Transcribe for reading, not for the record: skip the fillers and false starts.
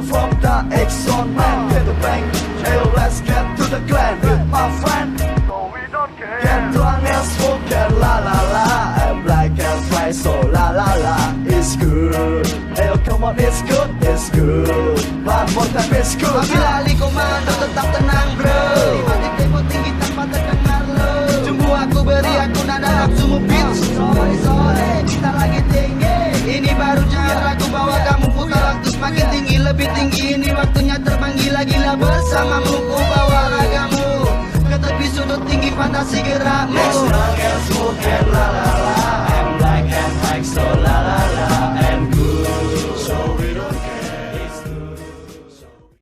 you from the Exxon man. Get the bank, hey, let's get to the clan with my friend. No, we don't care. Get drunk and smoke and la la la. I'm black and white, so la la la. It's good. Hey, come on, it's good, it's good. One more time, it's good. Ambil alih komando, tetap tenang bro. Mati tempo tinggi tanpa tekan lo. Jumbo aku beri aku nada nafsumu bitch. Sore kita lagi tinggi. Ini baru jangan ragu bahwa kamu putar waktu semakin tinggi. Lebih tinggi ini waktunya terbang gila-gila bersamamu.